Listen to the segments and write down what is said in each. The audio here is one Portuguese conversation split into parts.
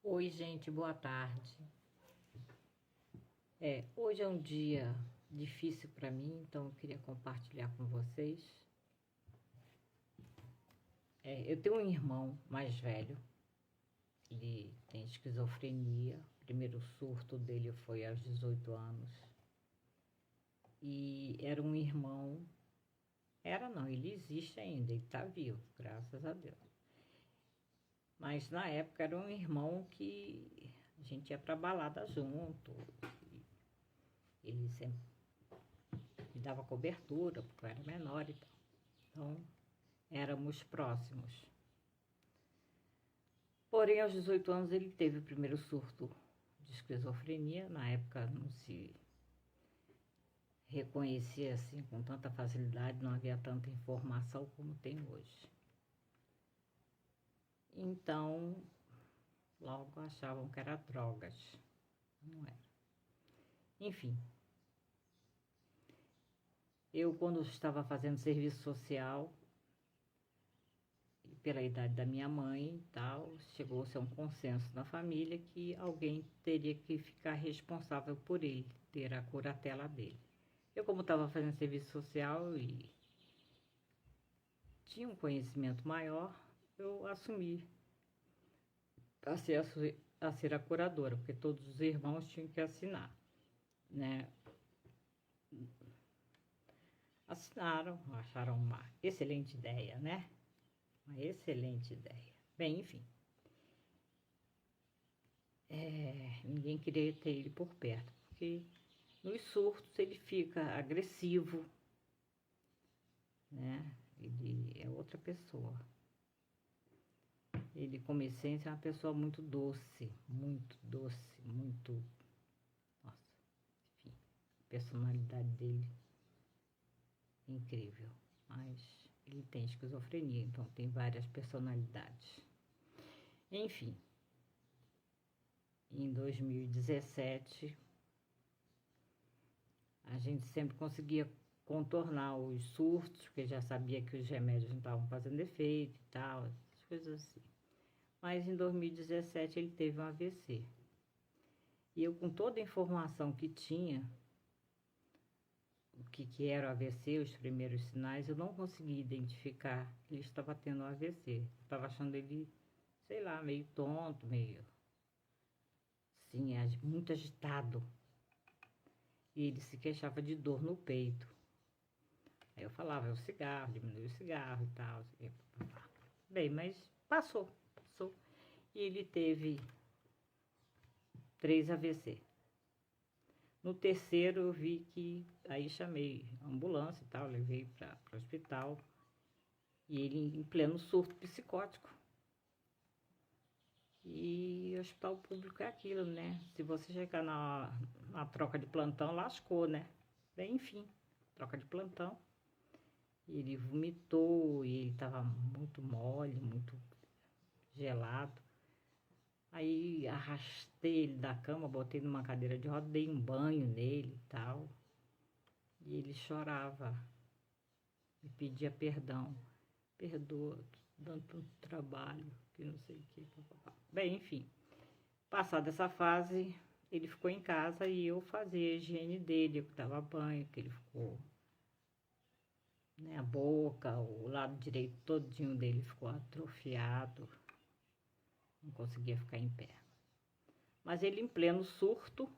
Oi, gente, boa tarde. Hoje é um dia difícil para mim, então eu queria compartilhar com vocês. Eu tenho um irmão mais velho, ele tem esquizofrenia. O primeiro surto dele foi aos 18 anos. E era um irmão, ele existe ainda, ele está vivo, graças a Deus. Mas na época era um irmão que a gente ia pra balada junto. Ele sempre me dava cobertura, porque eu era menor e tal. Então, éramos próximos. Porém, aos 18 anos, ele teve o primeiro surto de esquizofrenia. Na época, não se reconhecia assim com tanta facilidade, não havia tanta informação como tem hoje. Então, logo achavam que era drogas. Não era. Enfim. Eu, quando estava fazendo serviço social, pela idade da minha mãe e tal, chegou-se a um consenso na família que alguém teria que ficar responsável por ele, ter a curatela dele. Eu, como estava fazendo serviço social e tinha um conhecimento maior, eu assumi a ser a curadora, porque todos os irmãos tinham que assinar, né? Assinaram, acharam uma excelente ideia, né? Uma excelente ideia. Bem, enfim. Ninguém queria ter ele por perto, porque nos surtos ele fica agressivo, né? Ele é outra pessoa. Ele, como essência, é uma pessoa muito doce, muito doce, muito... Nossa, enfim, a personalidade dele é incrível. Mas ele tem esquizofrenia, então tem várias personalidades. Enfim, em 2017, a gente sempre conseguia contornar os surtos, porque já sabia que os remédios não estavam fazendo efeito e tal, essas coisas assim. Mas em 2017 ele teve um AVC. E eu, com toda a informação que tinha, o que era o AVC, os primeiros sinais, eu não consegui identificar que ele estava tendo um AVC. Eu estava achando ele, sei lá, meio tonto, meio assim, muito agitado. E ele se queixava de dor no peito. Aí eu falava, é o cigarro, diminui o cigarro e tal. Bem, mas passou. E ele teve 3 AVC. No terceiro eu vi que, aí chamei a ambulância e tal, levei para o hospital. E ele em pleno surto psicótico. E hospital público é aquilo, né? Se você chegar na troca de plantão, lascou, né? Bem, enfim, troca de plantão. Ele vomitou e ele estava muito mole, muito gelado. Aí arrastei ele da cama, botei numa cadeira de roda, dei um banho nele e tal. E ele chorava, me pedia perdão. Perdoa, dando tanto trabalho, que não sei o que. Bem, enfim, passada essa fase, ele ficou em casa e eu fazia a higiene dele, eu dava banho, que ele ficou, né, a boca, o lado direito todinho dele ficou atrofiado, não conseguia ficar em pé. Mas ele, em pleno surto,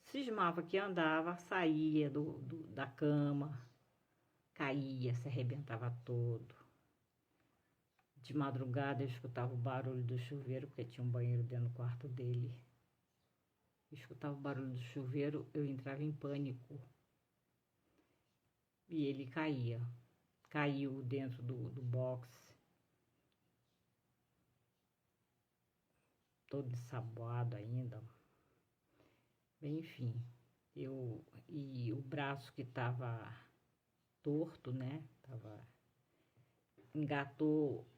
cismava que andava, saía da cama, caía, se arrebentava todo. De madrugada eu escutava o barulho do chuveiro, porque tinha um banheiro dentro do quarto dele. Eu escutava o barulho do chuveiro, eu entrava em pânico. E ele caía. Caiu dentro do box. Todo ensaboado ainda. Bem, enfim. E o braço que estava torto, né? Engatou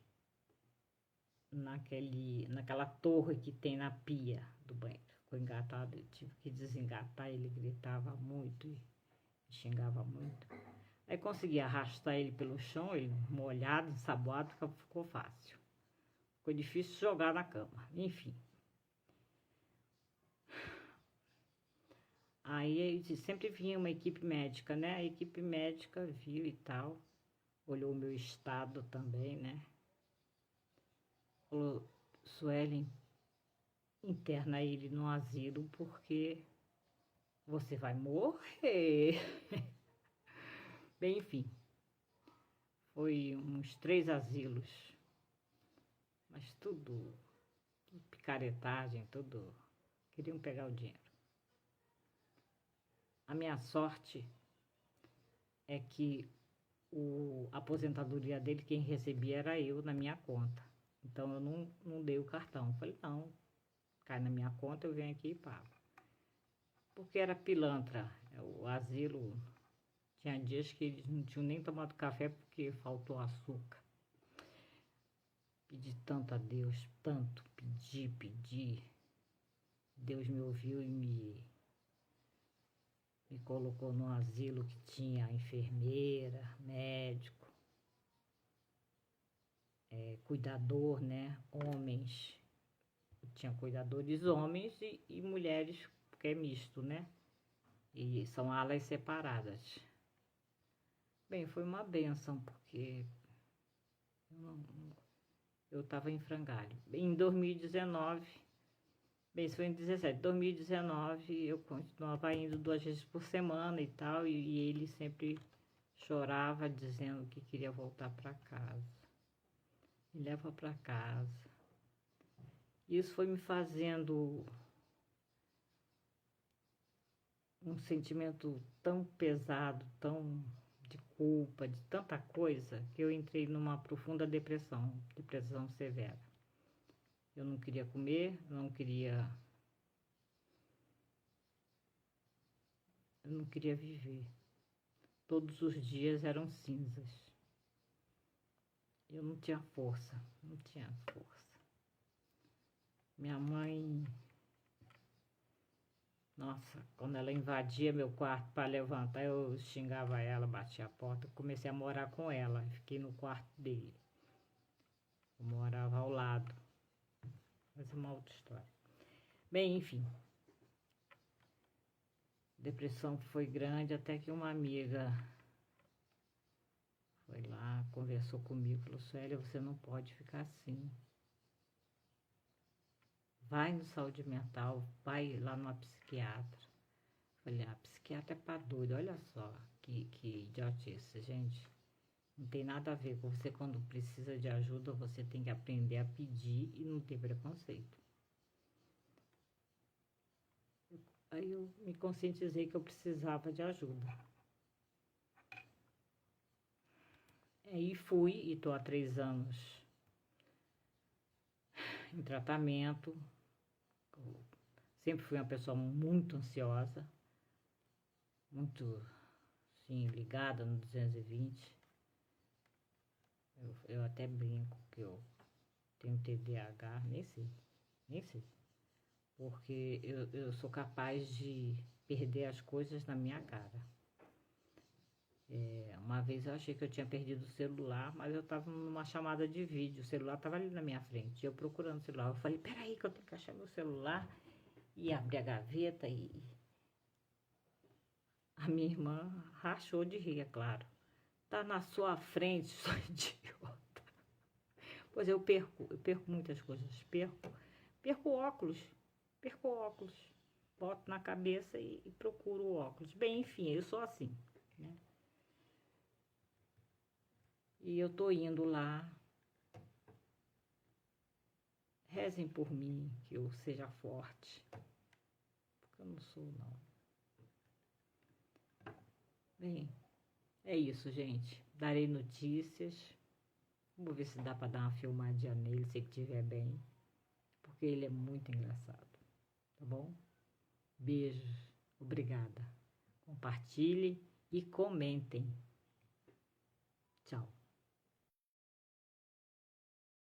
naquela torre que tem na pia do banheiro. Ficou engatado, eu tive que desengatar, ele gritava muito e xingava muito. Aí consegui arrastar ele pelo chão, ele molhado, ensaboado, ficou fácil. ficou difícil jogar na cama, enfim. Aí sempre vinha uma equipe médica, né? A equipe médica viu e tal, olhou o meu estado também, né? Falou, Suelen, interna ele no asilo porque você vai morrer. Bem, enfim, foi uns 3 asilos, mas tudo picaretagem, tudo, queriam pegar o dinheiro. A minha sorte é que a aposentadoria dele, quem recebia era eu na minha conta. Então eu não dei o cartão. Falei, não, cai na minha conta, eu venho aqui e pago. Porque era pilantra. O asilo, tinha dias que eles não tinham nem tomado café porque faltou açúcar. Pedi tanto a Deus, tanto, pedi. Deus me ouviu e me colocou num asilo que tinha enfermeira, médico, cuidador, né? Homens. Tinha cuidadores homens e mulheres, porque é misto, né? E são alas separadas. Bem, foi uma benção, porque eu estava em frangalho. Em 2019, bem, isso foi em 2017. 2019 eu continuava indo 2 vezes por semana e tal, e ele sempre chorava dizendo que queria voltar para casa. Me leva para casa. Isso foi me fazendo um sentimento tão pesado, tão de culpa, de tanta coisa, que eu entrei numa profunda depressão severa. Eu não queria comer, eu não queria viver. Todos os dias eram cinzas. Eu não tinha força. Minha mãe, nossa, quando ela invadia meu quarto para levantar, eu xingava ela, batia a porta. Eu comecei a morar com ela, fiquei no quarto dele. Eu morava ao lado. Mas é uma outra história. Bem, enfim. A depressão foi grande até que uma amiga foi lá, conversou comigo, falou, Sueli, você não pode ficar assim. Vai no saúde mental, vai lá numa psiquiatra. Falei, a psiquiatra é pra doido, olha só que idiotice, gente. Não tem nada a ver com você. Quando precisa de ajuda, você tem que aprender a pedir e não ter preconceito. Aí eu me conscientizei que eu precisava de ajuda. Aí fui e tô há 3 anos em tratamento. Sempre fui uma pessoa muito ansiosa, muito, sim, ligada no 220. Eu até brinco que eu tenho TDAH, nem sei. Porque eu sou capaz de perder as coisas na minha cara. Uma vez eu achei que eu tinha perdido o celular, mas eu estava numa chamada de vídeo, o celular estava ali na minha frente, eu procurando o celular. Eu falei, peraí que eu tenho que achar meu celular. E abri a gaveta e a minha irmã rachou de rir, é claro. Tá na sua frente, sua idiota. Pois eu perco muitas coisas. Perco óculos. Boto na cabeça e procuro o óculos. Bem, enfim, eu sou assim, né? E eu tô indo lá. Rezem por mim, que eu seja forte. Porque eu não sou, não. Bem, é isso, gente. Darei notícias. Vou ver se dá para dar uma filmadinha nele, se ele estiver bem. Porque ele é muito engraçado. Tá bom? Beijos. Obrigada. Compartilhe e comentem.